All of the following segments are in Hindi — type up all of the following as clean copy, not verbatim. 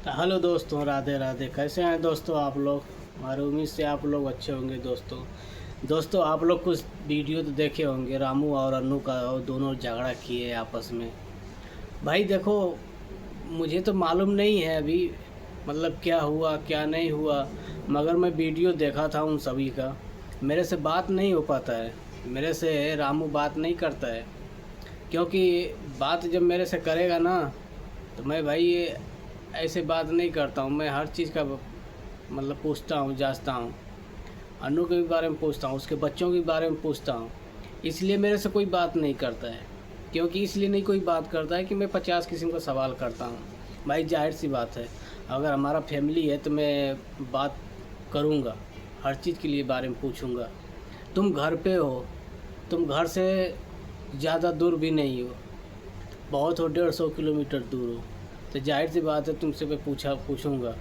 हेलो दोस्तों, राधे राधे। कैसे हैं दोस्तों आप लोग? हमारी उम्मीद से आप लोग अच्छे होंगे। दोस्तों आप लोग कुछ वीडियो तो देखे होंगे, रामू और अन्नू का, और दोनों झगड़ा किए आपस में। भाई देखो, मुझे तो मालूम नहीं है अभी, मतलब क्या हुआ क्या नहीं हुआ, मगर मैं वीडियो देखा था उन सभी का। मेरे से बात नहीं हो पाता है, मेरे से रामू बात नहीं करता है, क्योंकि बात जब मेरे से करेगा ना, तो मैं भाई ऐसे बात नहीं करता हूँ। मैं हर चीज़ का मतलब पूछता हूँ, जांचता हूँ। अनु के भी बारे में पूछता हूँ, उसके बच्चों के बारे में पूछता हूँ। इसलिए मेरे से कोई बात नहीं करता है, क्योंकि इसलिए नहीं कोई बात करता है कि मैं 50 किस्म का सवाल करता हूँ। भाई जाहिर सी बात है, अगर हमारा फैमिली है तो मैं बात करूँगा, हर चीज़ के लिए बारे में पूछूँगा। तुम घर पे हो, तुम घर से ज़्यादा दूर भी नहीं हो, बहुत हो 150 किलोमीटर दूर हो, तो जाहिर सी बात है तुमसे मैं पूछूंगा।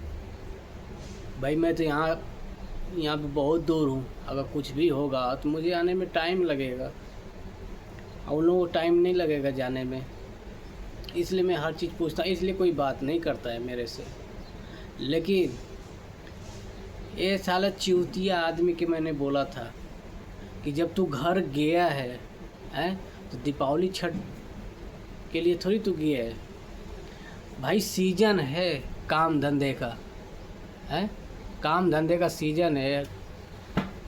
भाई मैं तो यहाँ पे बहुत दूर हूँ, अगर कुछ भी होगा तो मुझे आने में टाइम लगेगा, और उन लोगों को टाइम नहीं लगेगा जाने में। इसलिए मैं हर चीज़ पूछता हूँ, इसलिए कोई बात नहीं करता है मेरे से। लेकिन ये साला चिवतिया आदमी के मैंने बोला था कि जब तू घर गया है तो दीपावली छठ के लिए थोड़ी तू गया है। भाई सीजन है काम धंधे का, है काम धंधे का सीजन है।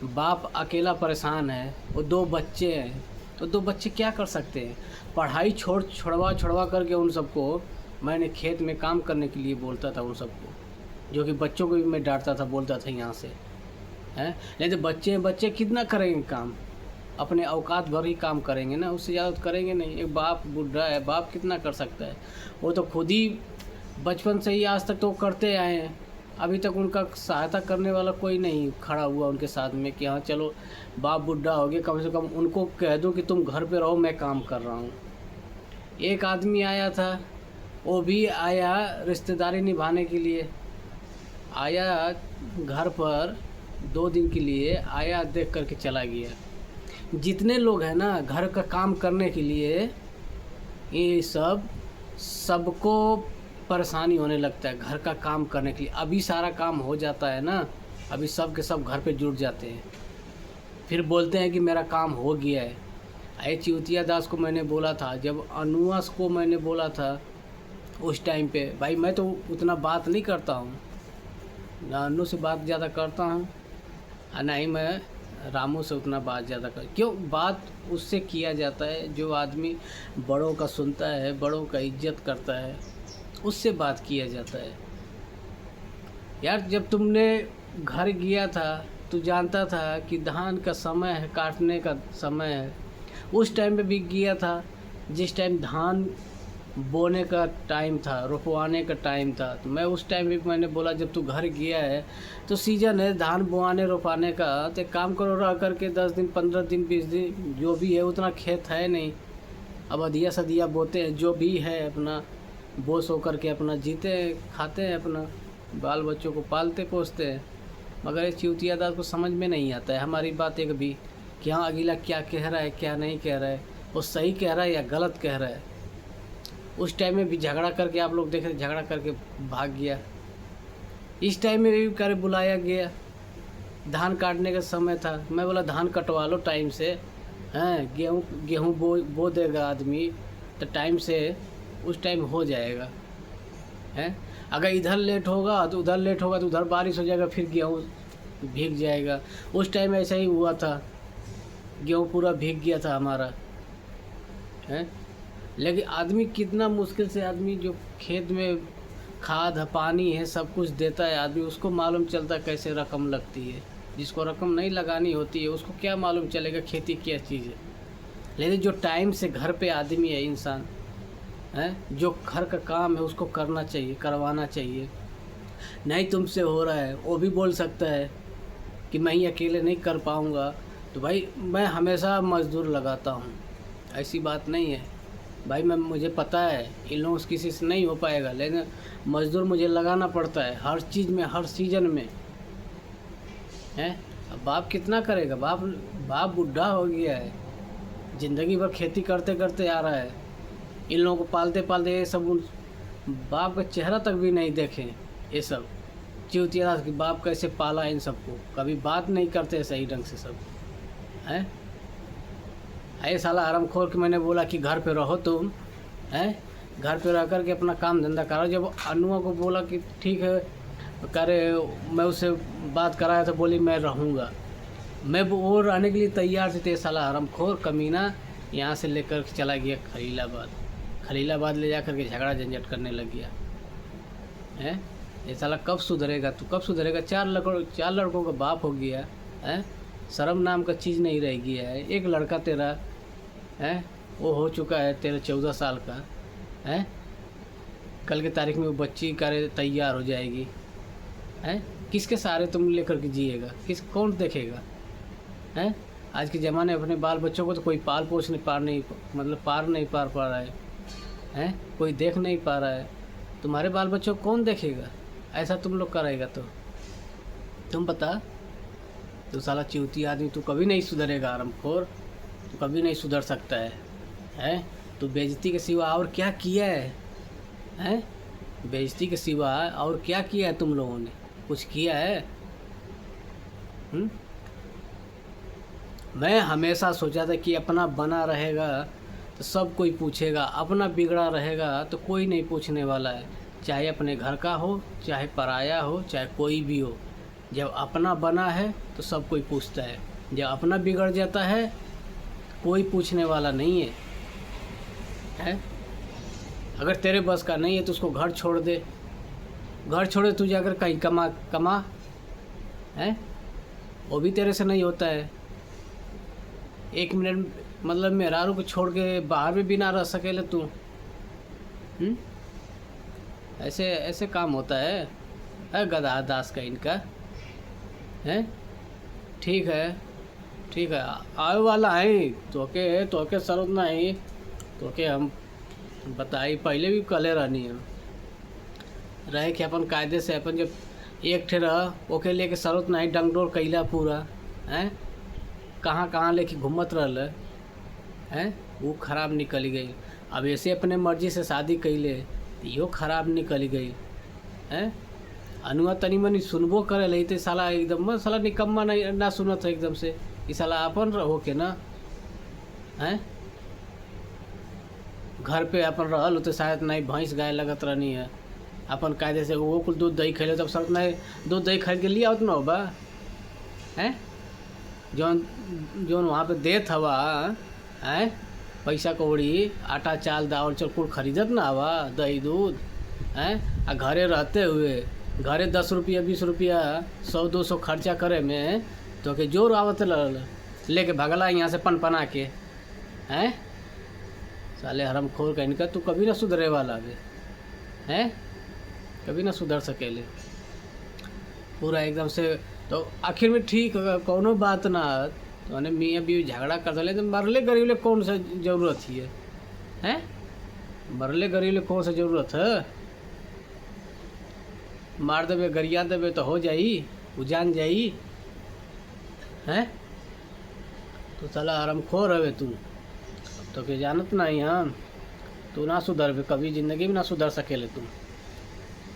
बाप अकेला परेशान है, वो 2 बच्चे हैं, तो 2 बच्चे क्या कर सकते हैं? पढ़ाई छुड़वा करके उन सबको मैंने खेत में काम करने के लिए बोलता था उन सबको, जो कि बच्चों को भी मैं डांटता था, बोलता था यहाँ से, हैं। नहीं तो बच्चे कितना करेंगे काम? अपने औकात भर ही काम करेंगे ना, उससे ज़्यादा तो करेंगे नहीं। एक बाप बूढ़ा है, बाप कितना कर सकता है? वो तो खुद ही बचपन से ही आज तक तो करते आए हैं, अभी तक उनका सहायता करने वाला कोई नहीं खड़ा हुआ उनके साथ में कि हाँ चलो बाप बूढ़ा हो गए, कम से कम उनको कह दो कि तुम घर पे रहो, मैं काम कर रहा हूँ। एक आदमी आया था, वो भी आया रिश्तेदारी निभाने के लिए, आया घर पर 2 दिन के लिए आया, देख करके चला गया। जितने लोग हैं ना घर का काम करने के लिए, ये सबको परेशानी होने लगता है घर का काम करने के लिए। अभी सारा काम हो जाता है ना, अभी सब के सब घर पे जुट जाते हैं, फिर बोलते हैं कि मेरा काम हो गया है। अरे चिवतिया दास को मैंने बोला था, जब अनुआस को मैंने बोला था उस टाइम पे, भाई मैं तो उतना बात नहीं करता हूँ ना, अनु से बात ज़्यादा करता हूँ और ना ही मैं रामू से उतना बात ज़्यादा कर। क्यों? बात उससे किया जाता है जो आदमी बड़ों का सुनता है, बड़ों का इज्जत करता है, उससे बात किया जाता है। यार जब तुमने घर गया था तो जानता था कि धान का समय है, काटने का समय है, उस टाइम पे भी गया था जिस टाइम धान बोने का टाइम था, रोपवाने का टाइम था। तो मैं उस टाइम भी मैंने बोला जब तू घर गया है तो सीजन है धान बोआने रोपाने का, तो एक काम करो, रह करके 10 दिन 15 दिन 20 दिन जो भी है, उतना खेत है नहीं, अब अधिया सदिया बोते हैं, जो भी है अपना बो सो करके अपना जीते खाते हैं, अपना बाल बच्चों को पालते पोसते हैं। मगर इस चिवतिया दास को समझ में नहीं आता है हमारी बात एक भी, कि हाँ अगला क्या कह रहा है क्या नहीं कह रहा है, वो सही कह रहा है या गलत कह रहा है। उस टाइम में भी झगड़ा करके, आप लोग देखे, झगड़ा करके भाग गया। इस टाइम में भी करे बुलाया गया, धान काटने का समय था, मैं बोला धान कटवा लो टाइम से, हैं गेहूँ बो देगा आदमी तो टाइम से, उस टाइम हो जाएगा, हैं। अगर इधर लेट होगा तो उधर लेट होगा, तो उधर बारिश हो जाएगा, फिर गेहूँ भीग जाएगा। उस टाइम ऐसा ही हुआ था, गेहूँ पूरा भीग गया था हमारा, हैं। लेकिन आदमी कितना मुश्किल से, आदमी जो खेत में खाद पानी है सब कुछ देता है आदमी, उसको मालूम चलता है कैसे रकम लगती है। जिसको रकम नहीं लगानी होती है उसको क्या मालूम चलेगा खेती क्या चीज़ है। लेकिन जो टाइम से घर पे आदमी है, इंसान है, जो घर का काम है उसको करना चाहिए, करवाना चाहिए। नहीं तुमसे हो रहा है, वो भी बोल सकता है कि मैं ही अकेले नहीं कर पाऊँगा, तो भाई मैं हमेशा मज़दूर लगाता हूँ, ऐसी बात नहीं है भाई। मुझे पता है इन लोगों से किसी से नहीं हो पाएगा, लेकिन मज़दूर मुझे लगाना पड़ता है हर चीज़ में, हर सीजन में, हैं। अब बाप कितना करेगा? बाप बूढ़ा हो गया है, ज़िंदगी भर खेती करते करते आ रहा है, इन लोगों को पालते पालते ये सब बाप का चेहरा तक भी नहीं देखे, ये सब चूतिया कि बाप कैसे पाला इन सबको, कभी बात नहीं करते सही ढंग से सब हैं। ऐ साला हरामखोर कि मैंने बोला कि घर पे रहो तुम हैं, घर पे रह कर के अपना काम धंधा करो। जब अनुआ को बोला कि ठीक है करे, मैं उससे बात कराया तो बोली मैं रहूँगा, मैं वो रहने के लिए तैयार थे। साला हरामखोर कमीना यहाँ से लेकर के चला गया खलीलाबाद ले जा कर के झगड़ा झंझट करने लग गया हैं। ये साला कब सुधरेगा तू, कब सुधरेगा? चार लड़कों का बाप हो गया है, शर्म नाम का चीज़ नहीं रह गया है। एक लड़का तेरा है वो हो चुका है तेरा 14 साल का है, कल के तारीख में वो बच्ची करे तैयार हो जाएगी है। किसके सहारे तुम लेकर के जिएगा, कौन देखेगा हैं? आज के ज़माने अपने बाल बच्चों को तो कोई पाल पोछ नहीं पार नहीं पा रहा है हैं, कोई देख नहीं पा रहा है। तुम्हारे बाल बच्चों को कौन देखेगा? ऐसा तुम लोग करेगा तो तुम बता। तो साला चिवती आदमी, तू कभी नहीं सुधरेगा हरामखोर, तू कभी नहीं सुधर सकता है हैं। तू बेइज्जती के सिवा और क्या किया है हैं? बेइज्जती के सिवा और क्या किया है तुम लोगों ने? कुछ किया है? मैं हमेशा सोचा था कि अपना बना रहेगा तो सब कोई पूछेगा, अपना बिगड़ा रहेगा तो कोई नहीं पूछने वाला है, चाहे अपने घर का हो, चाहे पराया हो, चाहे कोई भी हो। जब अपना बना है तो सब कोई पूछता है, जब अपना बिगड़ जाता है कोई पूछने वाला नहीं है। अगर तेरे बस का नहीं है तो उसको घर छोड़ दे, तू जाकर कहीं कमा है, वो भी तेरे से नहीं होता है। 1 मिनट मतलब मेहरारू को छोड़ के बाहर भी बिना रह सकेले तू? ऐसे काम होता है गधा दास का इनका है। ठीक है आए वाला है तोके जरूरत नहीं, तोके हम बताई पहले भी कले रहनी है रहे कि अपन कायदे से अपन जब एक ठे रह ओके लेके जरूरत नहीं डंगडोर कैला पूरा हैं, कहाँ लेके घूमत रहल हैं, वो खराब निकल गई। अब ऐसे अपने मर्जी से शादी कैले यो खराब निकल गई हैं। अनुआ तनी मनी सुनबो करे लही तो साला एकदम साला निकम्मा नहीं ना सुनत है एकदम से। ये साला अपन रहो के ना हैं, घर पे अपन रहल तो शायद नहीं भैंस गाय लगत रहनी है, अपन कायदे से वो कुल दूध दही खेले तब सब नहीं दूध दही खरीद के लिया उतना होगा हैं। जौन वहाँ पे देत हवा हैं पैसा कौड़ी आटा चाल दावल चल कुल खरीदत ना हवा दही दूध हैं। आ घरे रहते हुए घरे 10 रुपया 20 रुपया 100-200 खर्चा करे में तो के जोर आवत लेके भगला यहाँ से पनपना के हैं। साले हरामखोर का इनका तू कभी ना सुधरे वाला भी हैं, कभी ना सुधर सकेले पूरा एकदम से। तो आखिर में ठीक कौनो बात ना तो मियाँ बीवी झगड़ा कर दले तो मरले गरीबले कौन सा जरूरत ही है, मरले गरीबले कौन सा जरूरत है? मार देवे गरिया देवे तो हो जाई, वो जान जाई हैं। तो साला हरामखोर हवे तू, तो के जानत नहीं हम, तू ना सुधर कभी ज़िंदगी में ना सुधर सकेले तू।